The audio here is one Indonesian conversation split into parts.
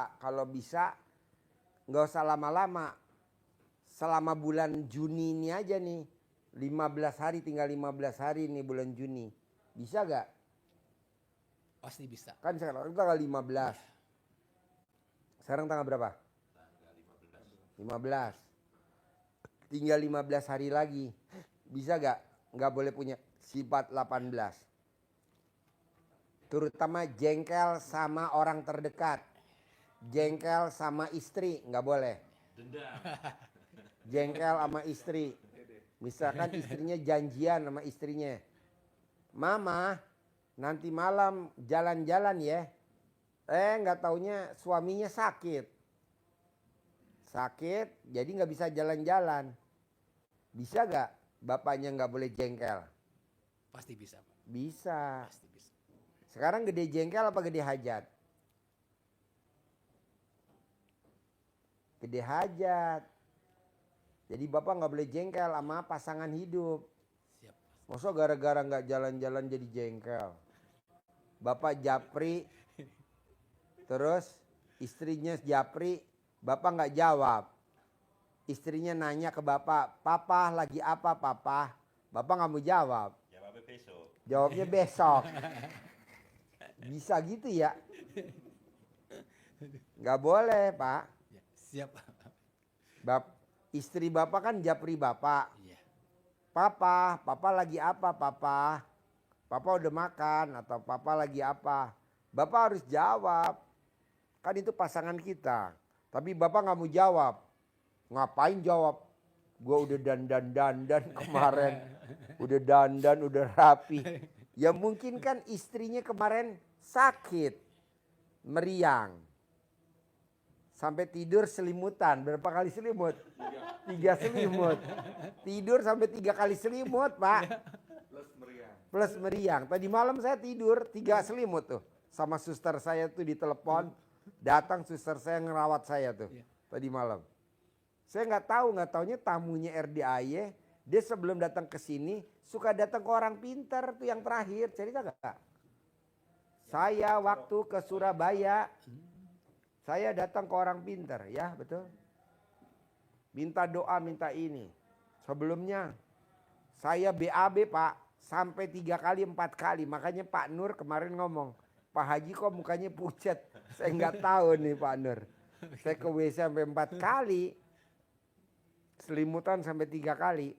Pak, kalau bisa nggak usah lama-lama. Selama bulan Juni ini aja nih, 15 hari, tinggal 15 hari nih bulan Juni. Bisa gak? Pasti bisa. Kan sekarang tanggal 15. Sekarang tanggal berapa? 15. Tinggal 15 hari lagi. Bisa gak? Nggak boleh punya sifat 18. Terutama jengkel sama orang terdekat. Jengkel sama istri nggak boleh. Jengkel sama istri. Misalkan istrinya janjian sama istrinya. Mama, nanti malam jalan-jalan ya. Nggak taunya suaminya sakit. Sakit, jadi nggak bisa jalan-jalan. Bisa gak bapaknya nggak boleh jengkel? Pasti bisa, Pak. Bisa. Pasti bisa. Sekarang gede jengkel apa gede hajat? Gede hajat. Jadi bapak nggak boleh jengkel sama pasangan hidup. Siap. Masa gara-gara nggak jalan-jalan jadi jengkel? Bapak japri, terus istrinya japri, bapak nggak jawab. Istrinya nanya ke bapak, papa lagi apa papa? Bapak nggak mau jawab. Jawabnya besok. Jawabnya besok. Bisa gitu ya? Nggak boleh Pak. Ya, siap. Istri bapak kan japri bapak. Iya. Papa lagi apa papa? Papa udah makan atau papa lagi apa? Bapak harus jawab. Kan itu pasangan kita. Tapi bapak nggak mau jawab. Ngapain jawab? Gua udah dandan kemarin. Udah dandan, udah rapi. Ya mungkin kan istrinya kemarin sakit. Meriang. Sampai tidur selimutan. Berapa kali selimut? 3 selimut. Tidur sampai 3 kali selimut Pak. Plus meriang. Tadi malam saya tidur 3 selimut tuh. Sama suster saya tuh ditelepon. Datang suster saya ngerawat saya tuh. Tadi malam. Saya nggak taunya tamunya RDAY. Dia sebelum datang ke sini suka datang ke orang pintar tuh yang terakhir. Cerita gak? Saya waktu ke Surabaya. Saya datang ke orang pintar, ya betul. Minta doa, minta ini. Sebelumnya saya BAB Pak. Sampai 3 kali, 4 kali. Makanya Pak Nur kemarin ngomong. Pak Haji kok mukanya pucat. Saya nggak tahu nih Pak Nur. Saya ke WC sampai 4 kali. Selimutan sampai 3 kali.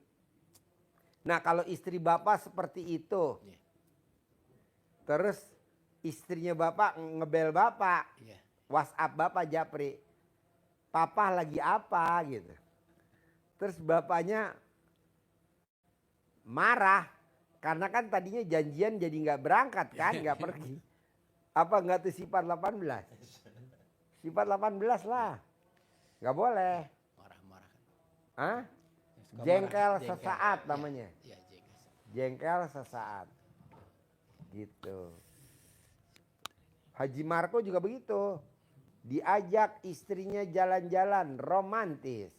Nah kalau istri bapak seperti itu. Terus istrinya bapak ngebel bapak. WhatsApp bapak japri. Papa lagi apa gitu. Terus bapaknya marah. Karena kan tadinya janjian jadi nggak berangkat kan. Nggak pergi. Apa nggak tuh sifat 18? Sifat 18 lah. Nggak boleh. Marah-marah. Hah? Suka Jengkel marah. sesaat namanya. Iya, jengkel. Jengkel sesaat. Gitu. Haji Marco juga begitu. Diajak istrinya jalan-jalan romantis.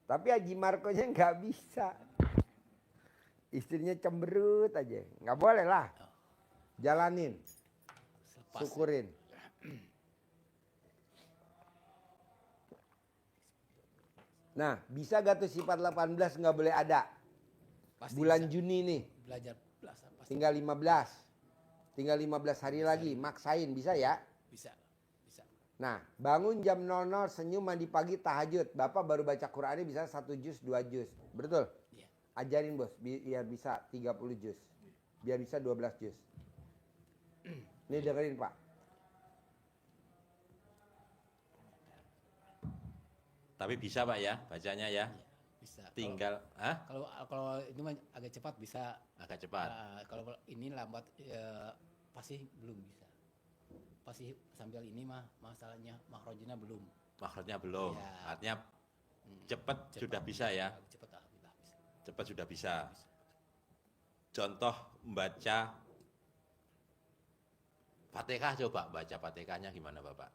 Tapi Haji Marco-nya nggak bisa. Istrinya cemberut aja. Nggak boleh lah. Jalanin. Syukurin. Nah bisa gak tuh sifat 18 nggak boleh ada? Pasti Bulan bisa. Juni nih. Belajar pasti Tinggal 15. Tinggal 15 hari lagi. Maksain bisa ya? bisa. Nah bangun jam 00 senyum mandi pagi tahajud. Bapak baru baca Qurannya bisa 1 juz 2 juz. Betul? Iya. Ajarin bos biar bisa 30 juz. Biar bisa 12 juz. Nih dengerin Pak. Tapi bisa Pak ya bacanya ya. Bisa. Tinggal, Kalau ini mah agak cepat bisa. agak cepat. Kalau ini lambat pasti belum bisa. Pasti sambil ini mah masalahnya makrojnya belum. Makhrajnya belum. Ya. Artinya cepat sudah bisa ya. Cepat alhamdulillah bisa. Cepat sudah bisa. Contoh membaca Fatihah coba baca Fatihahnya gimana Bapak?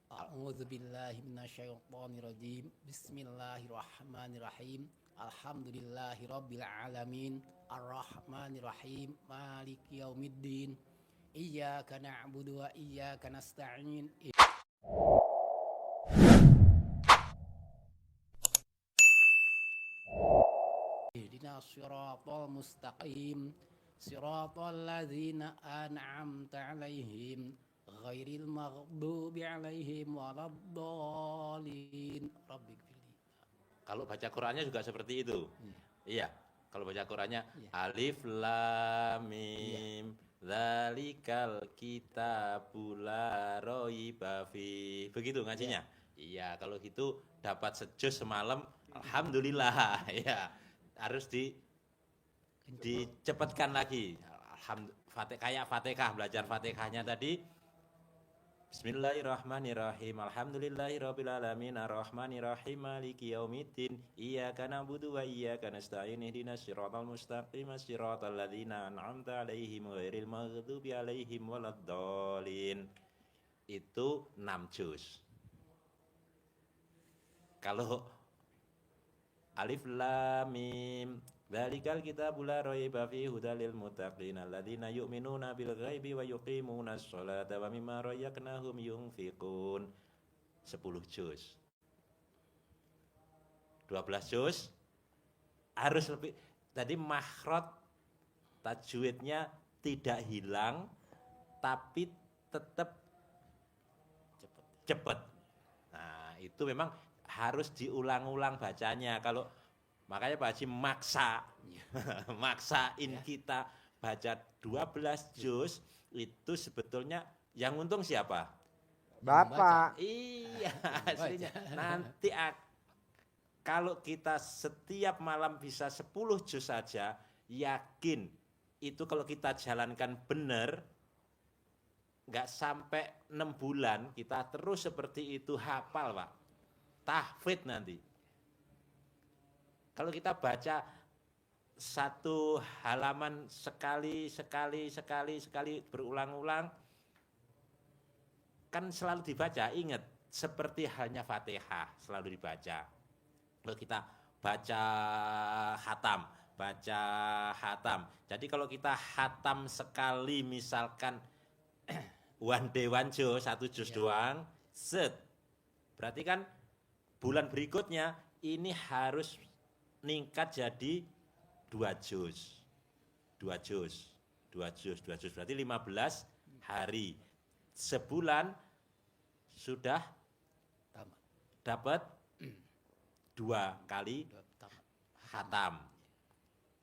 A'udzubillahi minasyaitonirrajim. Bismillahirrahmanirrahim. Alhamdulillahirabbil alamin. Arrahmanirrahim. Maliki yaumiddin. Iyyaka na'budu wa iyyaka nasta'in. ihdinas siratal mustaqim siratal ladzina an'amta 'alaihim ghairil maghdubi 'alaihim waladdallin rabbighfirli. Kalau baca Qur'annya juga seperti itu. Iya. Kalau baca Qur'annya Iya. alif lam mim dzalikal kitabul la raiba fi. Begitu ngajinya. Iya, kalau gitu dapat sejus semalam alhamdulillah. Ya. Harus dicepatkan lagi. Kayak Fatihah, belajar Fatihahnya tadi. Bismillahirrahmanirrahim. Alhamdulillahirabbil alamin arrahmanirrahim maliki yaumiddin. Iyyaka na'budu wa iyyaka nasta'in ihdinas siratal mustaqim siratal ladzina an'amta 'alaihim ghairil maghdubi 'alaihim waladdallin. Itu 6 juz. Kalau alif lam mim dzalikal kitabul la raiba fihi hudal lil muttaqin alladzina yu'minuna bil ghaibi wa yuqimunas sholata wa mimma razaqnahum yunfiqun. 10 juz. 12 juz harus lebih. Tadi makhraj tajwidnya tidak hilang tapi tetap cepat. Nah, itu memang harus diulang-ulang bacanya. Kalau makanya Pak Haji maksain kita baca 12 juz itu sebetulnya yang untung siapa? Bapak. Iya, aslinya. Nanti kalau kita setiap malam bisa 10 juz saja, yakin itu kalau kita jalankan benar, nggak sampai 6 bulan kita terus seperti itu hafal, Pak. Tahfidz nanti. Kalau kita baca satu halaman sekali berulang-ulang, kan selalu dibaca, ingat, seperti halnya Fatihah selalu dibaca. Kalau kita baca hatam. Jadi kalau kita hatam sekali misalkan one day one juz, 1 juz doang, set. Berarti kan bulan berikutnya ini harus ningkat jadi 2 juz. Berarti 15 hari. Sebulan sudah dapat 2 kali hatam.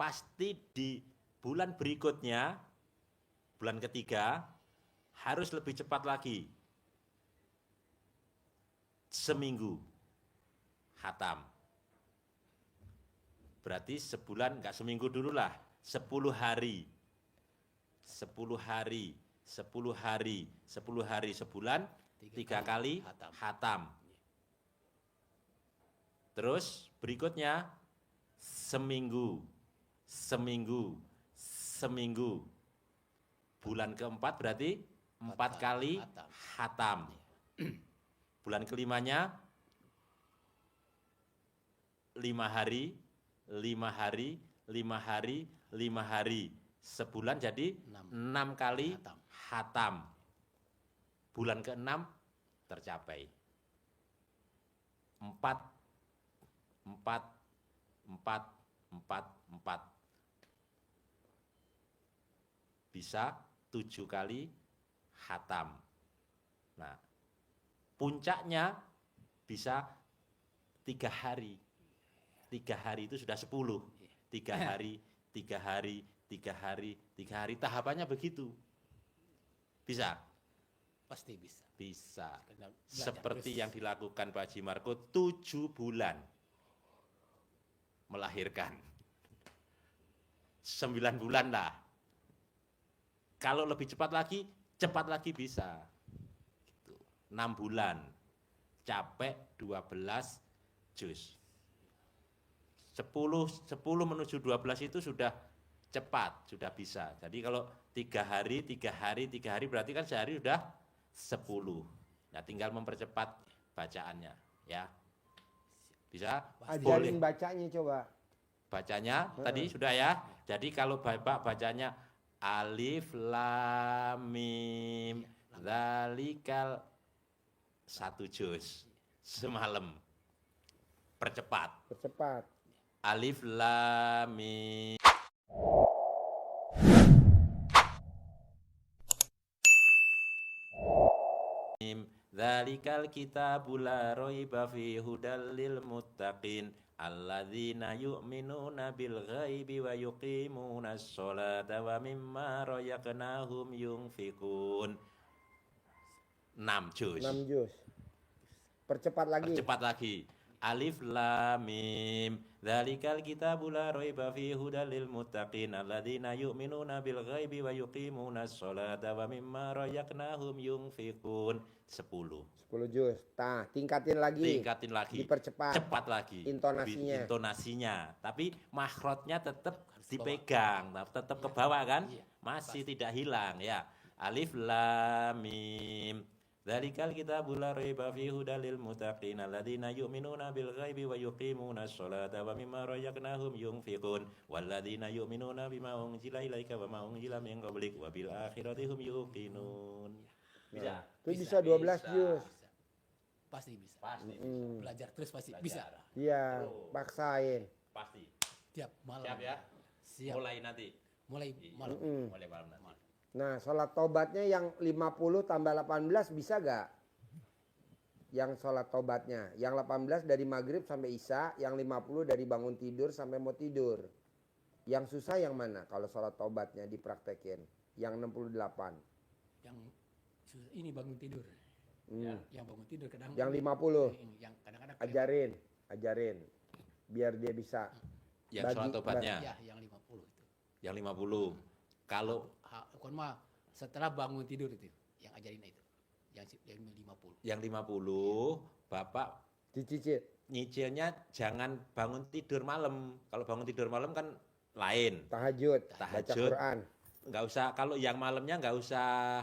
Pasti di bulan berikutnya, bulan ketiga, harus lebih cepat lagi. Seminggu hatam. Berarti sebulan, enggak seminggu dulu lah, 10 hari. 10 hari, sebulan, 3 kali hatam. Terus berikutnya seminggu. Bulan keempat berarti 4 kali hatam. Bulan kelimanya 5 hari. 5 hari. Sebulan jadi 6 kali hatam. Bulan ke-6 tercapai. 4. Bisa 7 kali hatam. Nah, puncaknya bisa 3 hari. 3 hari itu sudah 10. 3 hari. Tahapannya begitu. Bisa? Pasti bisa. Bisa. Belajar Seperti terus. yang dilakukan Pak Haji Marko 7 bulan melahirkan. 9 bulan lah. Kalau lebih cepat lagi bisa. Gitu. 6 bulan. Capek 12 juz. 10 menuju 12 itu sudah cepat, sudah bisa. Jadi kalau 3 hari berarti kan sehari sudah 10. Nah, tinggal mempercepat bacaannya, ya. Bisa? Ajarin bacanya coba. Bacanya tadi sudah ya. Jadi kalau Bapak bacanya alif lam mim dzalikal 1 juz semalam. Percepat. Alif lam mim. Dzalikal kitabul la raiba fihi hudal lil muttaqin alladzina yu'minuna bil ghaibi wa yuqimunas sholata wa mimma razaqnahum yunfiqun. 6 juz. 6 juz. Percepat lagi. Percepat lagi. Alif lam mim. Dzalikal kitabul la raiba fihi hudal lil muttaqin alladzina yu'minuna bil ghaibi wa yuqimunas sholata wa mimma razaqnahum yunfiqun. 10 juz. Nah, tingkatin lagi. Tingkatin lagi. Dipercepat. Cepat lagi. Intonasinya. Intonasinya. Tapi makrotnya tetap dipegang, tetap ke bawah kan? Iya, Masih tidak hilang ya. Alif lam mim. Dzalikal kitabul la raiba fihi hudal lil muttaqin alladzina yu'minuna bil ghaibi wa yuqimunas sholata wa mimma razaqnahum yunfiqun walladzina yu'minuna bima unzila ilaika wa ma unzila min qablik wa bil akhirati hum yuqinun. Bisa. Itu bisa 12 juz. Pasti bisa. Pasti. Belajar terus pasti bisa. Iya, paksain. Pasti. Tiap malam. Siap ya? Siap. Mulai nanti. Mulai malam. Mulai malam nanti. Nah, sholat tobatnya yang 50 tambah 18 bisa gak? Yang sholat tobatnya. Yang 18 dari maghrib sampai isya, yang 50 dari bangun tidur sampai mau tidur. Yang susah yang mana kalau sholat tobatnya dipraktekin? Yang 68. Yang ini bangun tidur. Hmm. Yang bangun tidur kadang. Yang 50. Yang kadang-kadang. Ajarin. Biar dia bisa. Yang sholat tobatnya. Ya, yang 50 itu. Yang 50. Kalau Bukan mah setelah bangun tidur itu yang ajarin itu. Yang 50. yang 50 Bapak Dicicil. nyicilnya jangan bangun tidur malam. Kalau bangun tidur malam kan lain. Tahajud. Baca Tahajud. Quran. Nggak usah, kalau yang malamnya nggak usah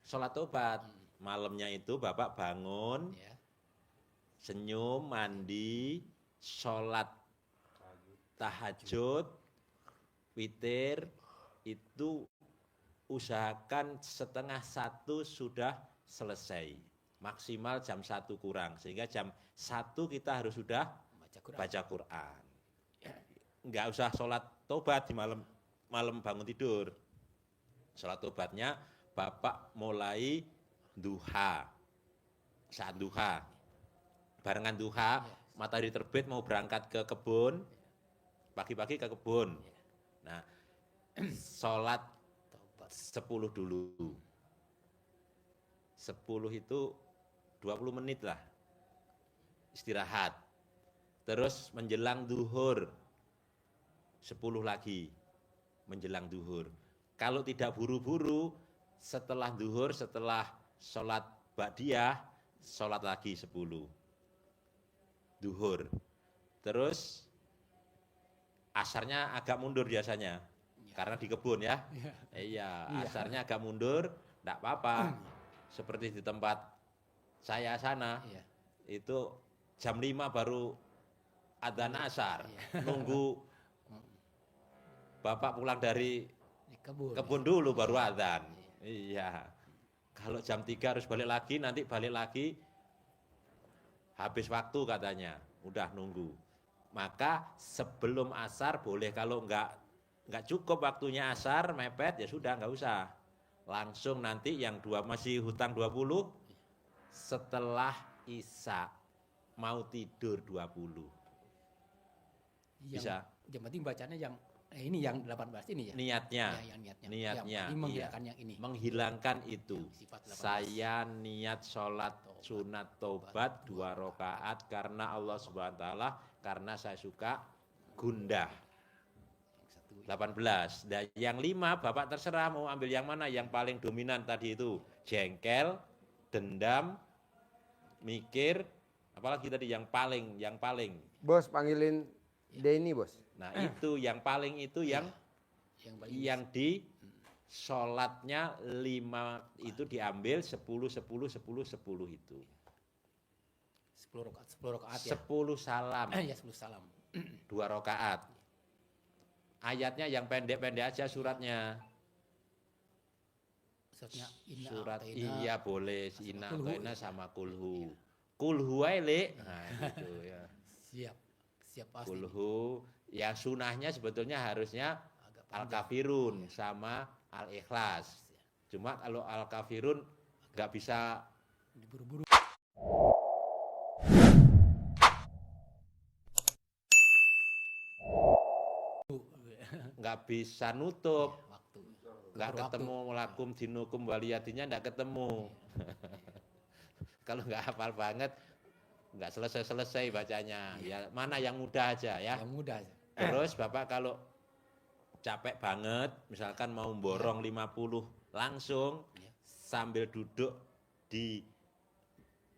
sholat tobat. Malamnya itu Bapak bangun, Ya. senyum, mandi, sholat tahajud, witir, itu usahakan 12:30 sudah selesai. Maksimal jam 1 kurang. Sehingga jam 1 kita harus sudah baca Quran. Nggak usah sholat tobat di malam bangun tidur. Sholat tobatnya Bapak mulai duha. Saat duha. Barengan duha, matahari terbit mau berangkat ke kebun. Pagi-pagi ke kebun. Nah, sholat 10 dulu. 10 itu 20 menit lah. Istirahat. Terus menjelang duhur. 10 lagi. Menjelang duhur. Kalau tidak buru-buru, setelah duhur, setelah sholat ba'diyah, sholat lagi 10. Duhur. Terus asarnya agak mundur biasanya. Karena di kebun ya. Iya, asarnya agak mundur, enggak apa-apa. Seperti di tempat saya sana, itu jam 5 baru adzan asar. Nunggu Bapak pulang dari kebun dulu baru adzan. Iya. Kalau jam 3 harus balik lagi, nanti balik lagi habis waktu katanya. Udah nunggu. Maka sebelum asar boleh, kalau enggak cukup waktunya asar, mepet, ya sudah enggak usah. Langsung nanti yang masih hutang 20, setelah isya mau tidur 20. Bisa. Yang penting bacanya yang ini yang 18 ini ya. Niatnya. Ya, yang niatnya. Niatnya. Yang menghilangkan yang ini. Menghilangkan itu. Sifat 18. Saya niat sholat sunat tobat 2 rakaat karena Allah Subhanahu wa taala, karena saya suka gundah. 18. Dan yang 5 Bapak terserah mau ambil yang mana. Yang paling dominan tadi itu jengkel, dendam, mikir, apalagi tadi yang paling. Bos panggilin Denny, Bos. Nah, itu yang paling itu yang di sholatnya 5 itu diambil 10 itu. 10 rakaat ya. 10 salam. Ya 10 salam. 2 rakaat. Ayatnya yang pendek-pendek aja suratnya. Surat iya boleh, Inna Atoina sama Kulhu. Kulhu ae, Le. Nah, gitu ya. Siap. siap pasti. Kulhu, ya sunahnya sebetulnya harusnya Agak panjang. Al-Kafirun sama Al-Ikhlas. Cuma kalau Al-Kafirun nggak bisa Diburu-buru. nggak bisa nutup, Waktu. nggak Waktu. ketemu lakum dinukum waliyatinya nggak ketemu. Kalau nggak hafal banget, nggak selesai bacanya. Ya mana yang mudah aja ya. Yang mudah aja. Terus Bapak kalau capek banget, misalkan mau borong 50 langsung Iya. sambil duduk di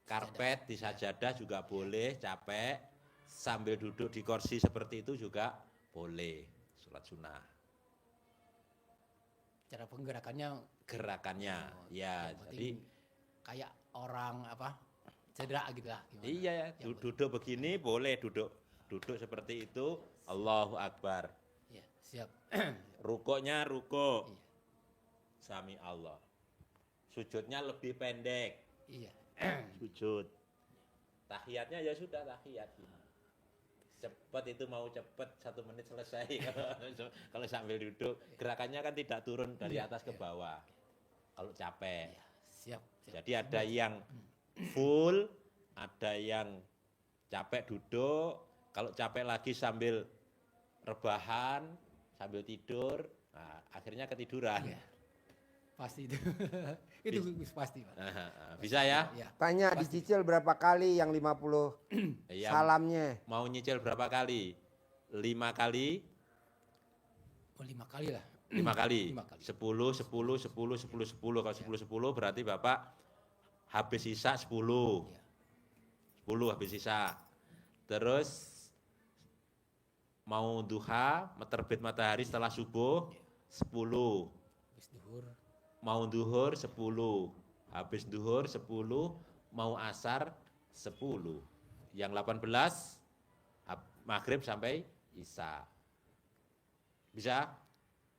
karpet, di sajadah juga boleh, capek. Sambil duduk di kursi seperti itu juga boleh, sholat sunnah. Cara penggerakannya Gerakannya, ya yang jadi penting kayak orang apa cedera gitu lah. Gimana? iya ya, duduk begini boleh duduk seperti itu. Allahu Akbar. Iya, siap. Rukuknya rukuk. Iya. Sami Allah. Sujudnya lebih pendek. Iya. Sujud. Tahiyatnya ya sudah tahiyat. Cepet itu mau cepet 1 menit selesai. Kalau sambil duduk gerakannya kan tidak turun dari Iya, atas ke iya. bawah. Kalau capek. Iya, siap. Jadi ada yang full, ada yang capek duduk. Kalau capek lagi sambil rebahan, sambil tidur, nah, akhirnya ketiduran. Iya. Pasti itu. Itu pasti, Pak. Bisa ya? Iya. Tanya Pasti. dicicil berapa kali yang 50 Iya. salamnya? Mau nyicil berapa kali? 5 kali? Oh, 5 kali lah. 5 kali. 5 kali. 10, 10, 10, 10, 10. Kalau 10, 10 berarti Bapak habis sisa 10. Iya. 10 habis sisa. Terus mau duha, terbit matahari setelah subuh 10. Habis duhur. Mau duhur 10. Habis duhur 10, mau asar 10. Yang 18 maghrib sampai isya. Bisa?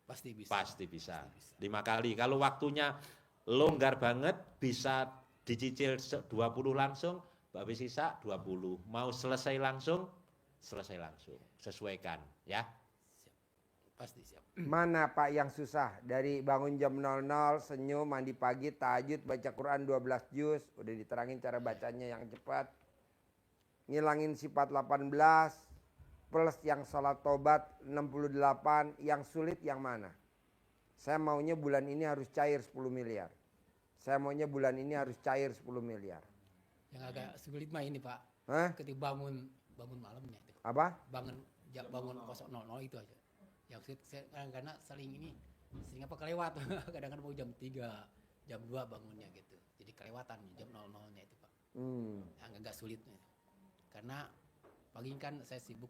Pasti bisa. Pasti bisa. Pasti bisa. 5 kali. Kalau waktunya longgar banget bisa dicicil 20 langsung, habis sisa 20. Mau selesai langsung, selesai langsung. Sesuaikan ya. Siap. Pasti siap. Mana Pak yang susah? Dari bangun jam 00, senyum, mandi pagi, tahajud, baca Quran 12 juz. Udah diterangin cara bacanya yang cepat. Ngilangin sifat 18. Plus yang salat tobat 68. Yang sulit yang mana? Saya maunya bulan ini harus cair 10 miliar. Saya maunya bulan ini harus cair 10 miliar. Yang agak sulit mah ini, Pak. Hah? Ketika bangun malamnya itu. Apa? Bangun 0:00 itu aja. Yang saya karena sering apa kelewat. Kadang-kadang mau jam 3, jam 2 bangunnya gitu. Jadi kelewatan jam 00-nya itu, Pak. Yang agak sulit nih. Karena pagi kan saya sibuk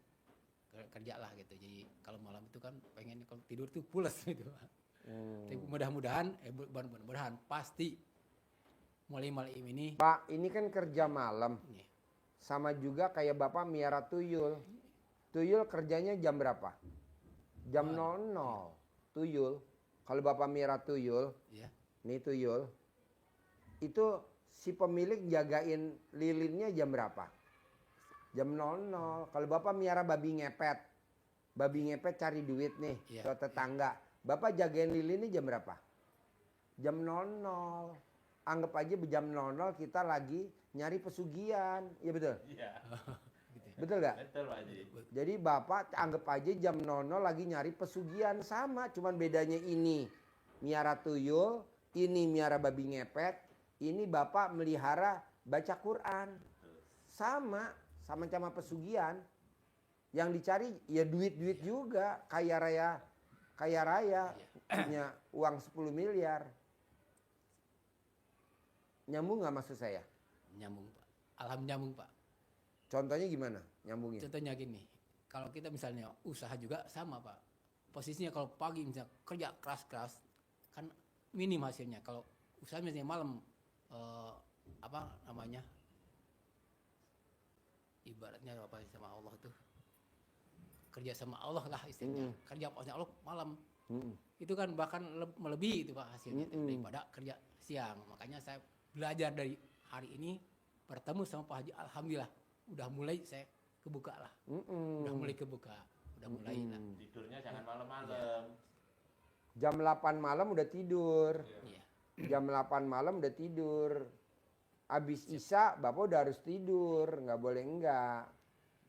kerja lah gitu. Jadi kalau malam itu kan pengen kalau tidur tuh pules gitu, Pak. Tapi mudah-mudahan pasti mulai malam ini. Pak, ini kan kerja malam. Nih, Sama juga kayak Bapak miara tuyul. Tuyul kerjanya jam berapa? Jam 00. Tuyul. Kalau Bapak miara tuyul, ya. nih tuyul. Itu si pemilik jagain lilinnya jam berapa? Jam 00. Kalau Bapak miara babi ngepet. Babi ngepet cari duit nih Iya, ke tetangga. Bapak jagain lilinnya jam berapa? Jam 00. Anggap aja jam 00 kita lagi nyari pesugihan. Iya betul? Iya. Gitu ya. Betul gak? Betul Pak Haji. Jadi Bapak anggap aja jam 00 lagi nyari pesugihan. Sama, cuman bedanya ini miara tuyul, ini miara babi ngepet, ini Bapak melihara baca Quran. Sama pesugihan. Yang dicari ya duit-duit juga, kaya raya punya uang 10 miliar. Nyambung nggak maksud saya? Nyambung, Pak. Alhamdulillah nyambung, Pak. Contohnya gimana nyambungnya? Contohnya gini, kalau kita misalnya usaha juga sama, Pak. Posisinya kalau pagi misalnya kerja keras-keras kan minim hasilnya. Kalau usaha misalnya malam apa namanya? Ibaratnya apa sama Allah tuh? Kerja sama Allah lah istilahnya. Kerja sama Allah malam. Itu kan bahkan melebihi itu, Pak, hasilnya daripada kerja siang. Makanya saya belajar dari hari ini bertemu sama Pak Haji, alhamdulillah udah mulai saya kebuka lah. Mm-mm. Udah mulai kebuka. Udah mulai lah. Tidurnya jangan malam-malam. Jam 8 malam udah tidur. Iya. Jam 8 malam udah tidur. Habis Isya Bapak udah harus tidur, nggak boleh enggak.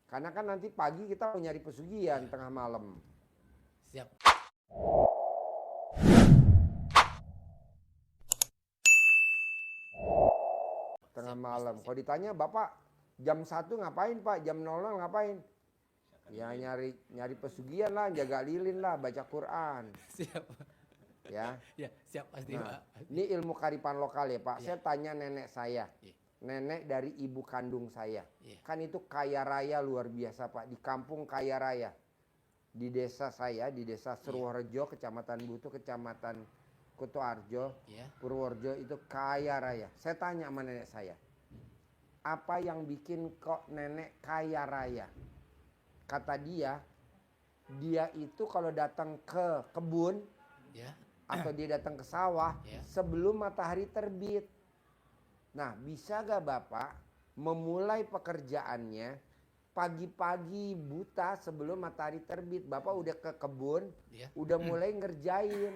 Karena kan nanti pagi kita mau nyari pesugihan tengah malam. Siap. Tengah malam. Kalau ditanya Bapak jam 1 ngapain Pak? Jam 00 ngapain? Ya nyari pesugihan lah, jaga lilin lah, baca Quran. Siap. Ya. Ya, siap pasti Nah, Pak. ini ilmu kearifan lokal ya Pak. Iya. Saya tanya nenek saya. Iya. Nenek dari ibu kandung saya. Iya. Kan itu kaya raya luar biasa Pak. Di kampung kaya raya. Di desa saya, di desa Surworejo, Kecamatan Butuh, Kecamatan Kutoarjo, Iya. Purworejo itu kaya raya. Saya tanya sama nenek saya. Apa yang bikin kok nenek kaya raya? Kata dia itu kalau datang ke kebun Ya. atau dia datang ke sawah Ya. sebelum matahari terbit. Nah, bisa gak Bapak memulai pekerjaannya pagi-pagi buta sebelum matahari terbit? Bapak udah ke kebun, Ya. udah mulai ngerjain,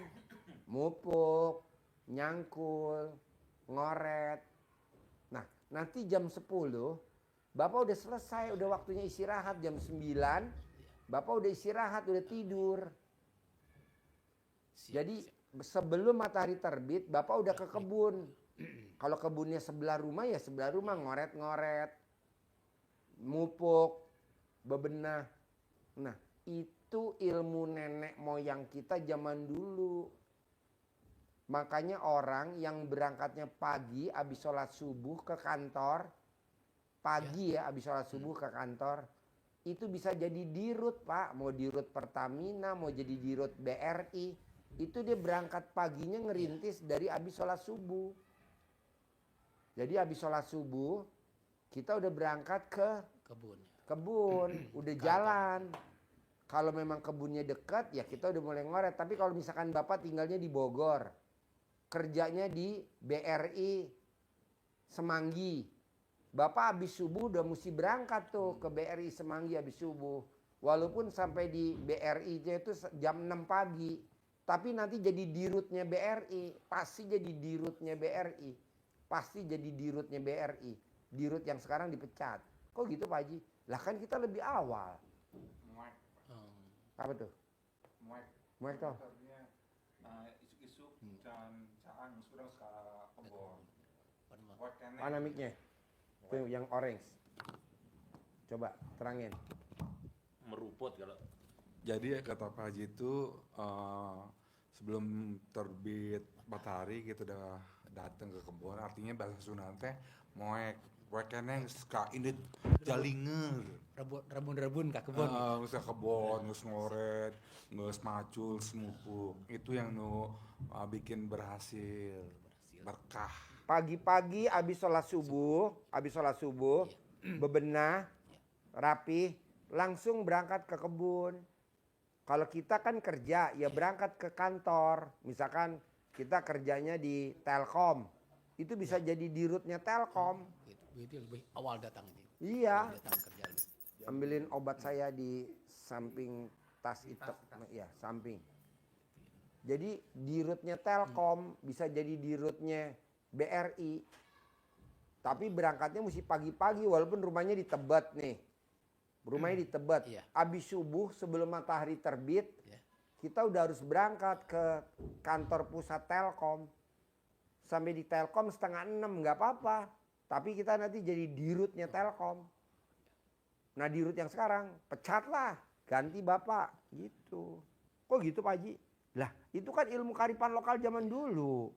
mupuk, nyangkul, ngoret. Nah, nanti jam 10 Bapak udah selesai, udah waktunya istirahat jam 9. Bapak udah istirahat, udah tidur. Siap, Jadi sebelum matahari terbit, Bapak udah ke kebun. Kalau kebunnya sebelah rumah ya sebelah rumah, ngoret-ngoret, mupuk, bebenah. Nah, itu ilmu nenek moyang kita zaman dulu. Makanya orang yang berangkatnya pagi habis sholat subuh ke kantor, pagi ya habis sholat subuh ke kantor, itu bisa jadi dirut Pak. Mau dirut Pertamina, mau jadi dirut BRI. Itu dia berangkat paginya ngerintis dari habis sholat subuh. Jadi habis sholat subuh kita udah berangkat ke kebun, udah jalan. Kalau memang kebunnya dekat ya kita udah mulai ngoret. Tapi kalau misalkan Bapak tinggalnya di Bogor, kerjanya di BRI Semanggi, Bapak habis subuh udah mesti berangkat tuh ke BRI Semanggi habis subuh. Walaupun sampai di BRI-nya itu jam 6 pagi. Tapi nanti jadi dirutnya BRI. Pasti jadi dirutnya BRI. Pasti jadi dirutnya BRI. Dirut yang sekarang dipecat. Kok gitu Pak Haji? Lah kan kita lebih awal. Apa tuh? Muek toh? Isuk-isuk dan caan sudah ke kebun. Mana mic-nya? Tuh yang orange. Coba terangin. Meruput kalau. Jadi kata Pak Haji itu sebelum terbit matahari kita udah datang ke kebun. Artinya bahasa Sunda teh moek. Moeknya ska ini jalinger. Rebun ka kebun. Nges ke kebun, nges ngoret, nges macul, semupuk. Itu yang bikin berhasil. Berkah. Pagi-pagi habis sholat subuh, bebenah, rapi, langsung berangkat ke kebun. Kalau kita kan kerja, ya berangkat ke kantor. Misalkan kita kerjanya di Telkom, itu bisa jadi dirutnya Telkom. Itu lebih awal datang itu. Iya, Datang kerja. ambilin obat saya di samping tas itu, ya samping. Jadi dirutnya Telkom, bisa jadi dirutnya BRI. Tapi berangkatnya mesti pagi-pagi walaupun rumahnya di Tebet nih. Rumahnya di Tebet. Iya. Abis subuh sebelum matahari terbit, Ya. kita udah harus berangkat ke kantor pusat Telkom. Sampai di Telkom 5:30 nggak apa-apa. Tapi kita nanti jadi dirutnya Telkom. Nah dirut yang sekarang pecatlah, ganti bapak gitu. Kok gitu Pak Haji? Lah itu kan ilmu kearifan lokal zaman dulu.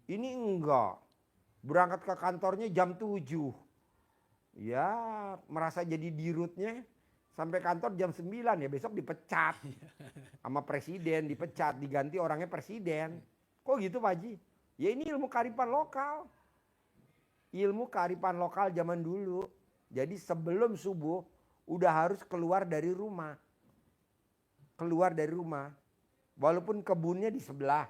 Ini enggak. Berangkat ke kantornya jam 7. Ya merasa jadi dirutnya sampai kantor jam 9 ya besok dipecat. Sama presiden dipecat, diganti orangnya presiden. Kok gitu Pak Haji? Ya ini ilmu kearifan lokal. Ilmu kearifan lokal zaman dulu. Jadi sebelum subuh udah harus keluar dari rumah. Keluar dari rumah. Walaupun kebunnya di sebelah.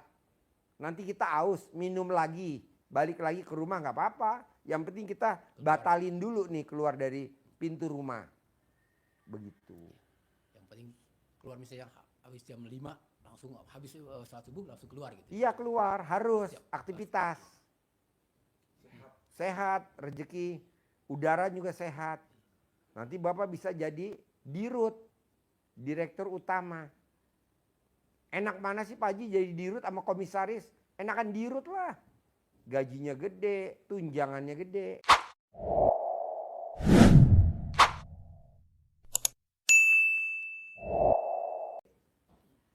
Nanti kita aus, minum lagi. Balik lagi ke rumah nggak apa-apa. Yang penting kita batalin dulu nih keluar dari pintu rumah. Begitu. Yang penting keluar misalnya habis jam 5 langsung habis sholat subuh langsung keluar gitu. Iya keluar, harus Siap. aktivitas. Sehat, rezeki, udara juga sehat. Nanti Bapak bisa jadi dirut, direktur utama. Enak mana sih Pak Haji jadi dirut sama komisaris? Enakan dirut lah. Gajinya gede, tunjangannya gede.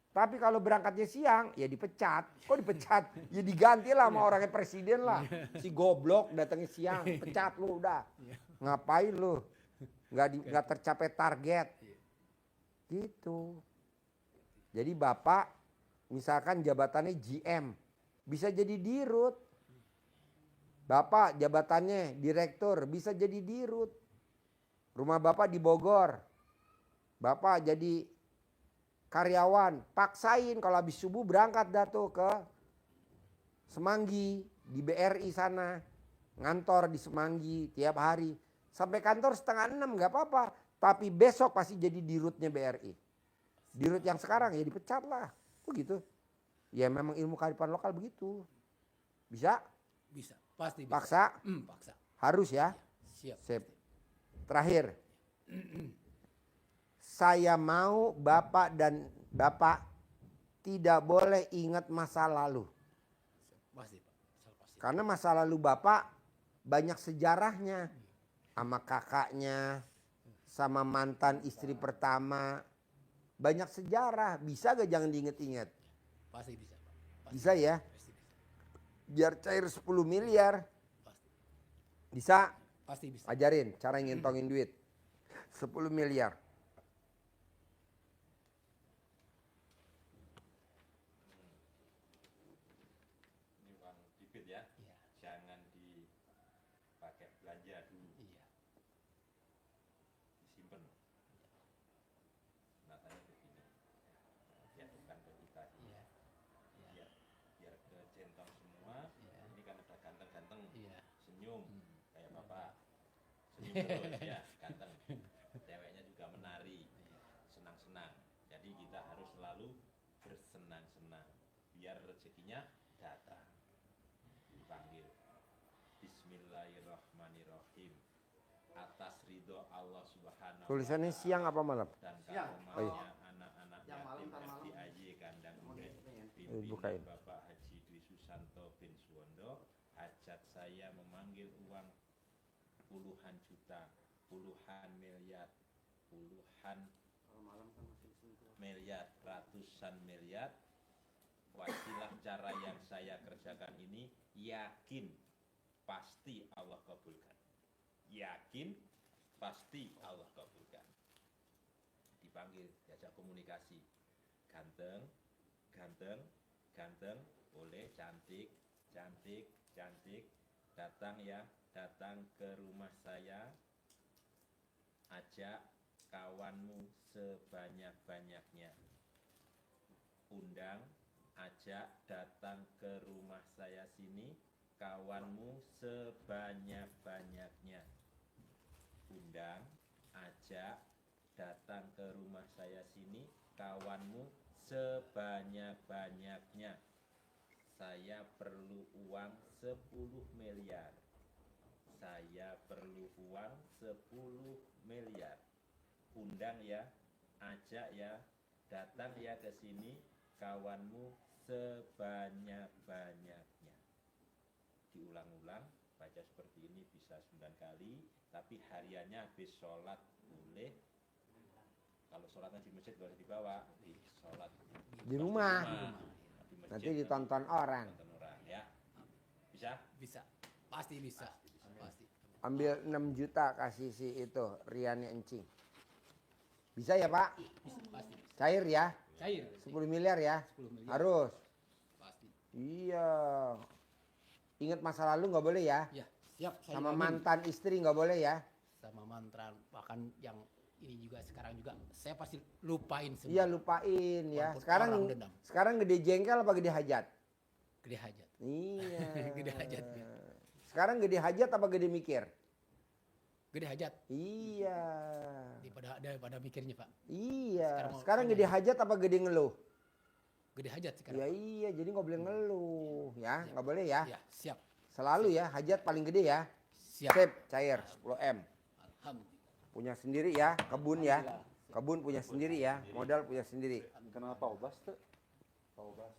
Tapi kalau berangkatnya siang, ya dipecat. Kok dipecat? Ya diganti lah sama orangnya presiden lah. Si goblok datangnya siang, pecat lu udah. Ngapain lu? Nggak tercapai target. Gitu. Jadi Bapak misalkan jabatannya GM, bisa jadi dirut. Bapak jabatannya direktur, bisa jadi dirut. Rumah Bapak di Bogor. Bapak jadi karyawan, paksain kalau habis subuh berangkat dah tuh ke Semanggi di BRI sana, ngantor di Semanggi tiap hari sampai kantor 5:30 nggak apa-apa, tapi besok pasti jadi dirutnya BRI. Dirut yang sekarang ya dipecat lah, begitu. Ya memang ilmu kearifan lokal begitu, bisa, Bisa, pasti bisa. paksa, Paksa. harus ya. Siap. Sip. Terakhir, saya mau Bapak dan Bapak tidak boleh ingat masa lalu. Pasti Pak. Pasti. Karena masa lalu Bapak banyak sejarahnya. Sama kakaknya, sama mantan istri pertama. Banyak sejarah, bisa gak jangan diinget-inget? Pasti bisa Pak. Pasti. Bisa ya? Pasti bisa. Biar cair 10 miliar. Pasti. Bisa? Pasti bisa. Ajarin cara ngintongin duit. 10 miliar. Ini uang bibit ya, Iya. jangan dipakai belanja dulu, Iya. disimpan. Natanya begini, jatuhkan ke kita, Iya. biar ke centong semua. Iya. Ini kan udah ganteng-ganteng, Iya. senyum kayak bapak, senyum terus ya, ganteng. Ceweknya juga menari, senang-senang. Jadi kita harus selalu bersenang-senang, biar rezekinya datang. Dipanggil Bismillahirrahmanirrahim, atas ridho Allah Subhanahu wa Tulisannya Ta'ala siang apa malam? dan Siang. karomahnya anak-anak Yang malam, yatim ntar malam. FDIY Kandang Murid bukain. pimpinan Bapak Haji Dwi Susanto bin Suwondo. Hajat saya memanggil uang puluhan juta, puluhan miliar, puluhan miliar, ratusan miliar. Wasilah cara yang saya kerjakan ini, yakin pasti Allah kabulkan. Yakin pasti Allah kabulkan. Dipanggil, diajak komunikasi. Ganteng, ganteng, ganteng, boleh, cantik, cantik, cantik. Datang ya, datang ke rumah saya. Ajak kawanmu sebanyak-banyaknya. Undang, ajak datang ke rumah saya sini kawanmu sebanyak-banyaknya. Undang, ajak datang ke rumah saya sini kawanmu sebanyak-banyaknya. Saya perlu uang 10 miliar. Saya perlu uang 10 miliar. Undang ya, ajak ya, datang ya ke sini kawanmu sebanyak-banyaknya. Diulang-ulang, baca seperti ini bisa 9 kali, tapi hariannya habis sholat boleh. Kalau sholatnya di masjid boleh dibawa, di sholat Di rumah. Di masjid, Nanti ditonton orang. tonton orang ya. Bisa? Bisa. Pasti bisa. Pasti. Ambil 6 juta kasih si itu Riannya Encing. Bisa ya Pak? Bisa. Pasti bisa. Cair ya? Cair. 10 miliar ya? 10 miliar. Harus. Pasti. Iya. Ingat masa lalu nggak boleh ya? Ya, siap. Saya Sama jamin. mantan istri nggak boleh ya? Sama mantra, bahkan yang ini juga sekarang juga saya pasti lupain semua. Iya lupain ya. Walaupun Sekarang orang dendam. sekarang gede jengkel apa gede hajat? Gede hajat. Iya. Gede hajatnya. Sekarang gede hajat apa gede mikir? gede hajat Iya. daripada mikirnya Pak. Iya. Sekarang Sekarang mau- gede hajat apa gede ngeluh? Gede hajat sekarang. Ya iya, jadi nggak boleh ngeluh ya, nggak boleh ya. Ya, siap. Selalu ya, hajat paling gede ya. Siap. Sip, cair 10M. Alhamdulillah. Punya sendiri ya, kebun ya. Kebun punya sendiri ya, modal punya sendiri. Kenapa obas tuh? Obas.